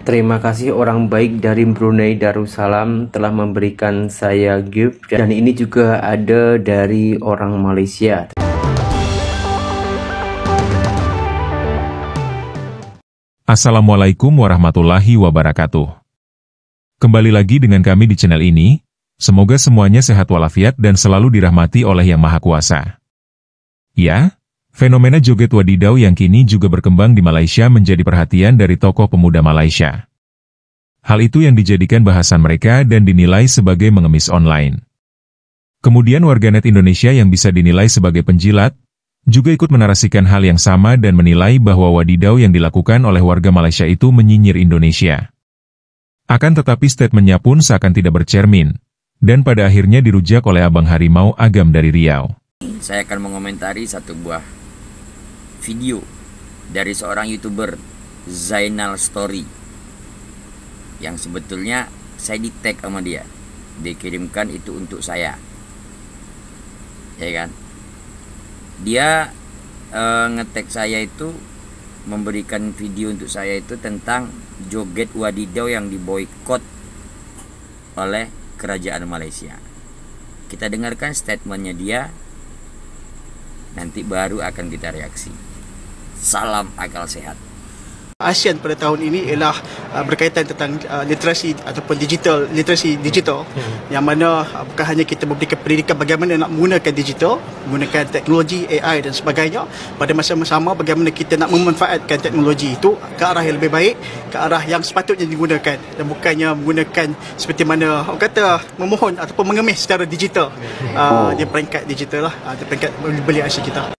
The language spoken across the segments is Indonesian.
Terima kasih orang baik dari Brunei Darussalam telah memberikan saya gift, dan ini juga ada dari orang Malaysia. Assalamualaikum warahmatullahi wabarakatuh. Kembali lagi dengan kami di channel ini. Semoga semuanya sehat walafiat dan selalu dirahmati oleh Yang Maha Kuasa. Ya, fenomena joget wadidau yang kini juga berkembang di Malaysia menjadi perhatian dari tokoh pemuda Malaysia. Hal itu yang dijadikan bahasan mereka dan dinilai sebagai mengemis online. Kemudian warganet Indonesia yang bisa dinilai sebagai penjilat, juga ikut menarasikan hal yang sama dan menilai bahwa wadidau yang dilakukan oleh warga Malaysia itu menyinyir Indonesia. Akan tetapi statementnya pun seakan tidak bercermin, dan pada akhirnya dirujak oleh Abang Harimau Agam dari Riau. Saya akan mengomentari satu buah video dari seorang YouTuber, Zainal Story, yang sebetulnya saya di-tag sama dia. Dikirimkan itu untuk saya, ya kan? Dia nge-tag saya itu, memberikan video untuk saya itu tentang joget wadidau yang diboikot oleh kerajaan Malaysia. Kita dengarkan statementnya dia, nanti baru akan kita reaksi. Salam akal sehat. ASEAN pada tahun ini ialah berkaitan tentang literasi ataupun literasi digital, yang mana bukan hanya kita memberikan pendidikan bagaimana nak menggunakan digital, menggunakan teknologi AI dan sebagainya, pada masa yang sama bagaimana kita nak memanfaatkan teknologi itu ke arah yang lebih baik, ke arah yang sepatutnya digunakan, dan bukannya menggunakan seperti mana orang kata memohon ataupun mengemis secara digital di peringkat digital lah, di peringkat beli asyik kita.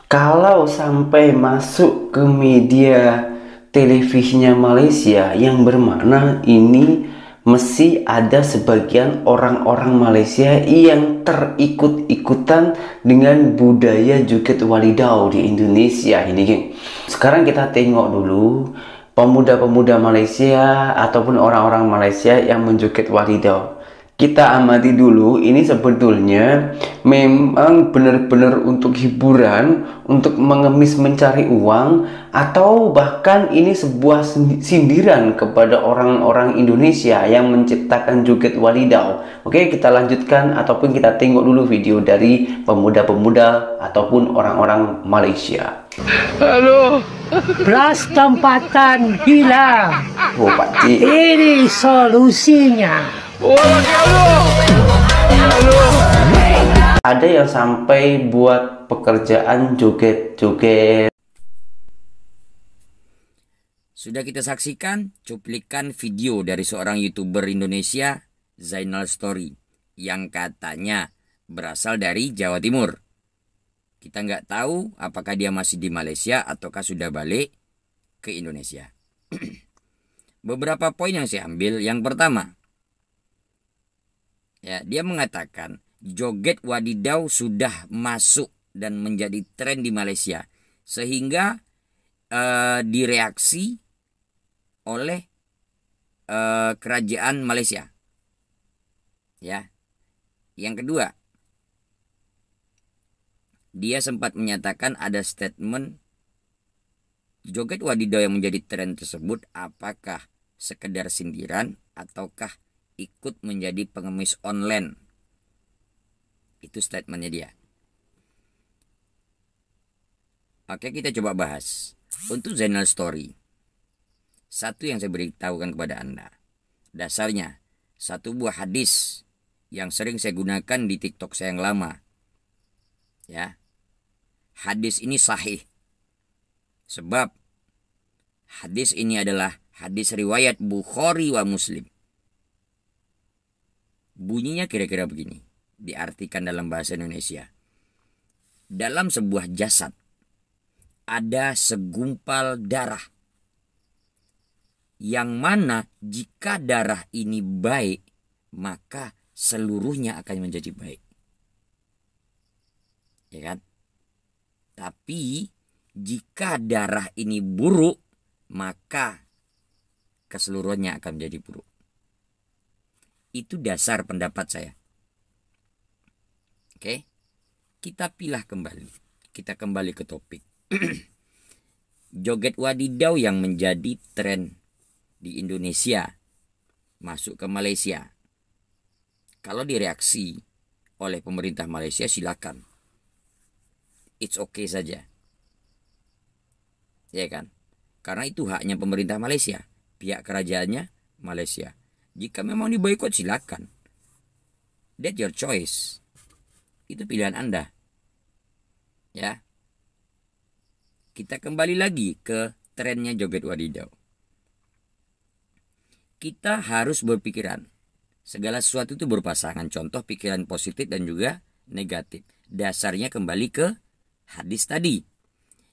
Kalau sampai masuk ke media televisinya Malaysia, yang bermakna ini mesti ada sebagian orang-orang Malaysia yang terikut-ikutan dengan budaya joget wadidau di Indonesia ini, geng. Sekarang kita tengok dulu pemuda-pemuda Malaysia ataupun orang-orang Malaysia yang menjoget wadidau. Kita amati dulu, ini sebetulnya memang benar-benar untuk hiburan, untuk mengemis mencari uang, atau bahkan ini sebuah sindiran kepada orang-orang Indonesia yang menciptakan joget wadidau. Oke, kita lanjutkan ataupun kita tengok dulu video dari pemuda-pemuda ataupun orang-orang Malaysia. Halo, beras tempatan hilang. Oh, Pak Cik. Ini solusinya. Ada yang sampai buat pekerjaan joget-joget. Sudah kita saksikan cuplikan video dari seorang YouTuber Indonesia, Zainal Story, yang katanya berasal dari Jawa Timur. Kita nggak tahu apakah dia masih di Malaysia ataukah sudah balik ke Indonesia. Beberapa poin yang saya ambil. Yang pertama, ya, dia mengatakan joget wadidau sudah masuk dan menjadi tren di Malaysia, sehingga direaksi oleh kerajaan Malaysia. Ya. Yang kedua, dia sempat menyatakan ada statement joget wadidau yang menjadi tren tersebut apakah sekedar sindiran ataukah ikut menjadi pengemis online. Itu statementnya dia. Oke, kita coba bahas. Untuk Zainal Story, satu yang saya beritahukan kepada Anda, dasarnya satu buah hadis yang sering saya gunakan di TikTok saya yang lama. Ya, hadis ini sahih, sebab hadis ini adalah hadis riwayat Bukhari wa Muslim. Bunyinya kira-kira begini, diartikan dalam bahasa Indonesia. Dalam sebuah jasad ada segumpal darah, yang mana jika darah ini baik, maka seluruhnya akan menjadi baik. Ya kan? Tapi jika darah ini buruk, maka keseluruhannya akan menjadi buruk. Itu dasar pendapat saya. Oke, kita pilah kembali. Kita kembali ke topik. Joget wadidau yang menjadi tren di Indonesia masuk ke Malaysia. Kalau direaksi oleh pemerintah Malaysia silakan. It's okay saja. Ya kan? Karena itu haknya pemerintah Malaysia, pihak kerajaannya Malaysia. Jika memang diboikot silakan. That's your choice. Itu pilihan Anda. Ya. Kita kembali lagi ke trennya joget wadidaw. Kita harus berpikiran segala sesuatu itu berpasangan. Contoh pikiran positif dan juga negatif. Dasarnya kembali ke hadis tadi.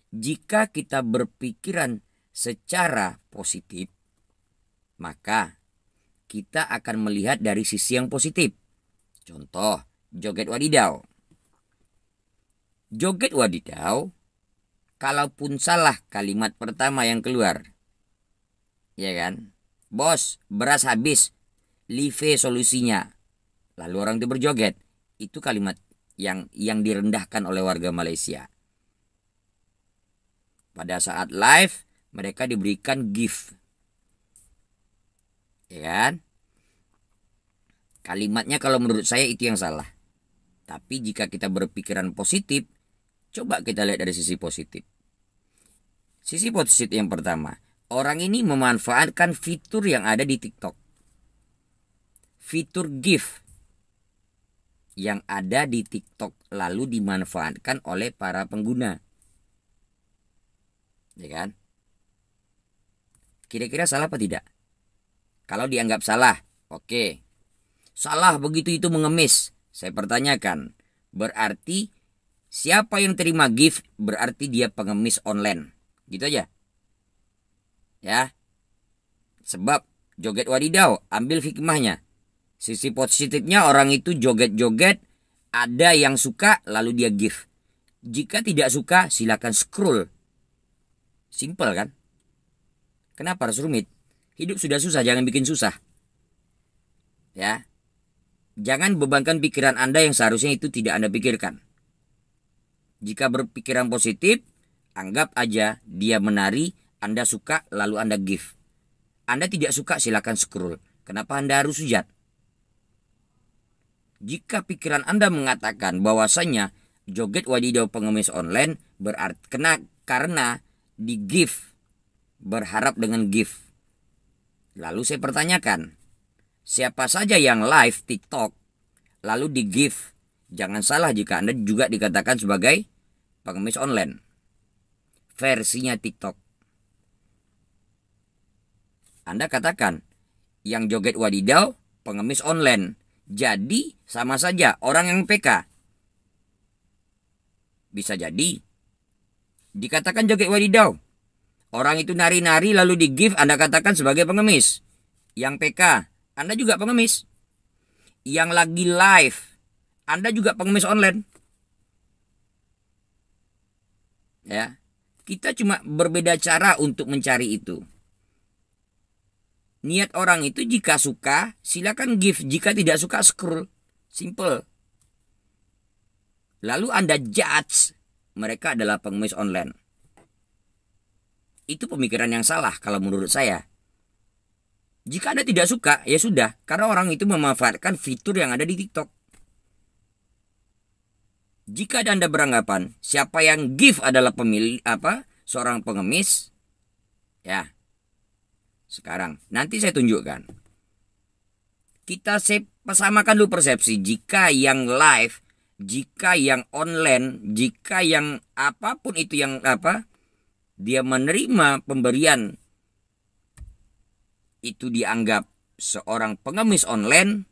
Jika kita berpikiran secara positif, maka kita akan melihat dari sisi yang positif. Contoh, joget wadidaw. Joget wadidaw, kalaupun salah kalimat pertama yang keluar, ya kan? Bos, beras habis, live solusinya. Lalu orang itu berjoget. Itu kalimat yang direndahkan oleh warga Malaysia. Pada saat live, mereka diberikan gift. Ya kan? Kalimatnya kalau menurut saya itu yang salah. Tapi jika kita berpikiran positif, coba kita lihat dari sisi positif. Sisi positif yang pertama, orang ini memanfaatkan fitur yang ada di TikTok. Fitur GIF yang ada di TikTok lalu dimanfaatkan oleh para pengguna. Ya kan? Kira-kira salah apa tidak? Kalau dianggap salah, oke. Salah begitu itu mengemis. Saya pertanyakan, berarti siapa yang terima gift berarti dia pengemis online. Gitu aja. Ya. Sebab joget wadidaw, ambil hikmahnya. Sisi positifnya orang itu joget-joget, ada yang suka lalu dia gift. Jika tidak suka silakan scroll. Simple kan? Kenapa harus rumit? Hidup sudah susah, jangan bikin susah. Ya. Jangan bebankan pikiran Anda yang seharusnya itu tidak Anda pikirkan. Jika berpikiran positif, anggap aja dia menari, Anda suka, lalu Anda gift. Anda tidak suka, silakan scroll. Kenapa Anda harus sujud? Jika pikiran Anda mengatakan bahwasanya joget wadidaw pengemis online berarti karena di gift, berharap dengan gift. Lalu saya pertanyakan, siapa saja yang live TikTok lalu di gift, jangan salah jika Anda juga dikatakan sebagai pengemis online. Versinya TikTok. Anda katakan yang joget wadidaw pengemis online. Jadi sama saja orang yang PK. Bisa jadi dikatakan joget wadidaw. Orang itu nari-nari lalu di gift Anda katakan sebagai pengemis. Yang PK, Anda juga pengemis. Yang lagi live, Anda juga pengemis online. Ya. Kita cuma berbeda cara untuk mencari itu. Niat orang itu jika suka, silakan gift. Jika tidak suka, scroll. Simple. Lalu Anda judge mereka adalah pengemis online. Itu pemikiran yang salah kalau menurut saya. Jika Anda tidak suka, ya sudah. Karena orang itu memanfaatkan fitur yang ada di TikTok. Jika Anda beranggapan siapa yang gift adalah pemilih seorang pengemis, ya. Sekarang, nanti saya tunjukkan. Kita samakan dulu persepsi. Jika yang live, jika yang online, jika yang apapun itu yang dia menerima pemberian itu dianggap seorang pengemis online,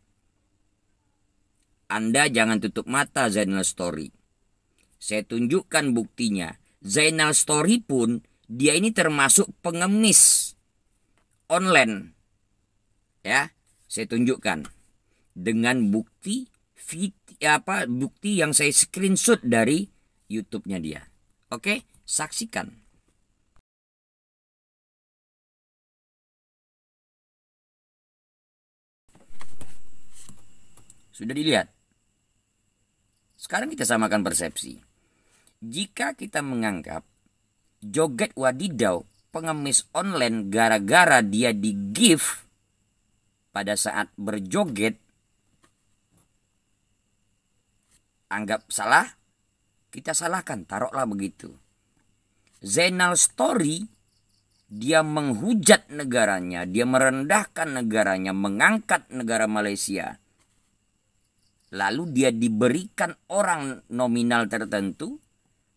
Anda jangan tutup mata Zainal Story. Saya tunjukkan buktinya. Zainal Story pun dia ini termasuk pengemis online. Ya, saya tunjukkan dengan bukti bukti yang saya screenshot dari YouTube-nya dia. Oke, saksikan. Sudah dilihat? Sekarang kita samakan persepsi. Jika kita menganggap joget wadidaw pengemis online gara-gara dia di-gift pada saat berjoget, anggap salah, kita salahkan, taruhlah begitu. Zainal Story, dia menghujat negaranya, dia merendahkan negaranya, mengangkat negara Malaysia. Lalu dia diberikan orang nominal tertentu,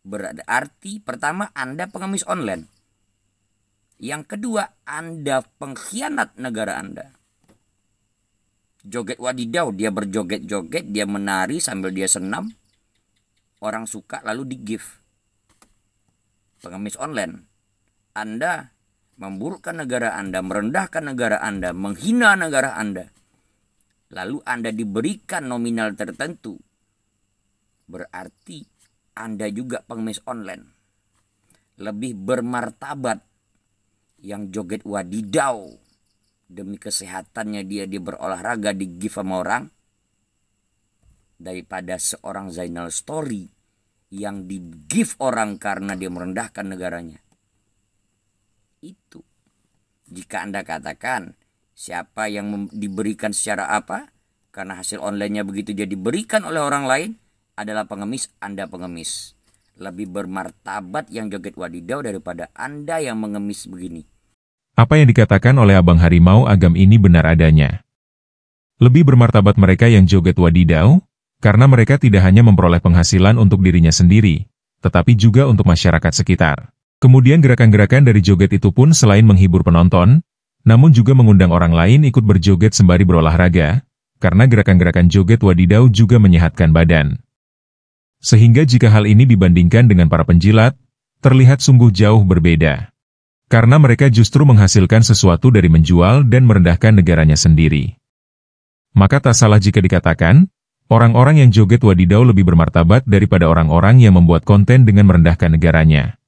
berarti pertama Anda pengemis online. Yang kedua, Anda pengkhianat negara Anda. Joget wadidau, dia berjoget-joget, dia menari sambil dia senam. Orang suka lalu di-gift. Pengemis online. Anda memburukkan negara Anda, merendahkan negara Anda, menghina negara Anda. Lalu Anda diberikan nominal tertentu. Berarti Anda juga pengemis online. Lebih bermartabat yang joget wadidau. Demi kesehatannya dia berolahraga, di-gift sama orang. Daripada seorang Zainal Story yang di-gift orang karena dia merendahkan negaranya. Itu. Jika Anda katakan siapa yang diberikan secara apa, karena hasil online-nya begitu dia diberikan oleh orang lain, adalah pengemis, Anda pengemis. Lebih bermartabat yang joget wadidau daripada Anda yang mengemis begini. Apa yang dikatakan oleh Abang Harimau Agam ini benar adanya. Lebih bermartabat mereka yang joget wadidau, karena mereka tidak hanya memperoleh penghasilan untuk dirinya sendiri, tetapi juga untuk masyarakat sekitar. Kemudian gerakan-gerakan dari joget itu pun selain menghibur penonton, namun juga mengundang orang lain ikut berjoget sembari berolahraga, karena gerakan-gerakan joget wadidau juga menyehatkan badan. Sehingga jika hal ini dibandingkan dengan para penjilat, terlihat sungguh jauh berbeda. Karena mereka justru menghasilkan sesuatu dari menjual dan merendahkan negaranya sendiri. Maka tak salah jika dikatakan, orang-orang yang joget wadidau lebih bermartabat daripada orang-orang yang membuat konten dengan merendahkan negaranya.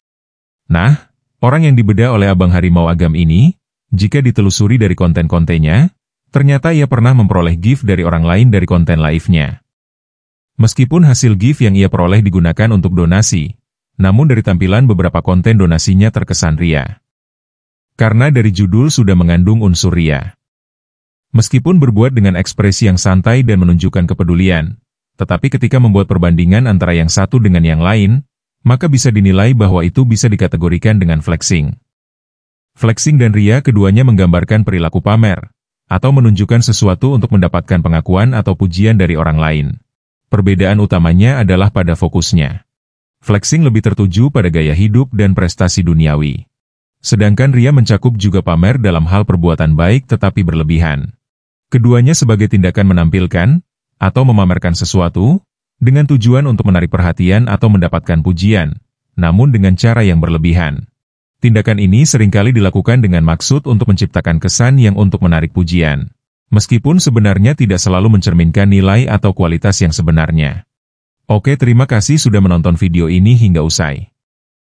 Nah, orang yang dibedah oleh Abang Harimau Agam ini, jika ditelusuri dari konten-kontennya, ternyata ia pernah memperoleh gift dari orang lain dari konten live-nya. Meskipun hasil gift yang ia peroleh digunakan untuk donasi, namun dari tampilan beberapa konten donasinya terkesan ria. Karena dari judul sudah mengandung unsur ria. Meskipun berbuat dengan ekspresi yang santai dan menunjukkan kepedulian, tetapi ketika membuat perbandingan antara yang satu dengan yang lain, maka bisa dinilai bahwa itu bisa dikategorikan dengan flexing. Flexing dan ria keduanya menggambarkan perilaku pamer, atau menunjukkan sesuatu untuk mendapatkan pengakuan atau pujian dari orang lain. Perbedaan utamanya adalah pada fokusnya. Flexing lebih tertuju pada gaya hidup dan prestasi duniawi. Sedangkan ria mencakup juga pamer dalam hal perbuatan baik tetapi berlebihan. Keduanya sebagai tindakan menampilkan, atau memamerkan sesuatu, dengan tujuan untuk menarik perhatian atau mendapatkan pujian, namun dengan cara yang berlebihan. Tindakan ini seringkali dilakukan dengan maksud untuk menciptakan kesan yang untuk menarik pujian. Meskipun sebenarnya tidak selalu mencerminkan nilai atau kualitas yang sebenarnya. Oke, terima kasih sudah menonton video ini hingga usai.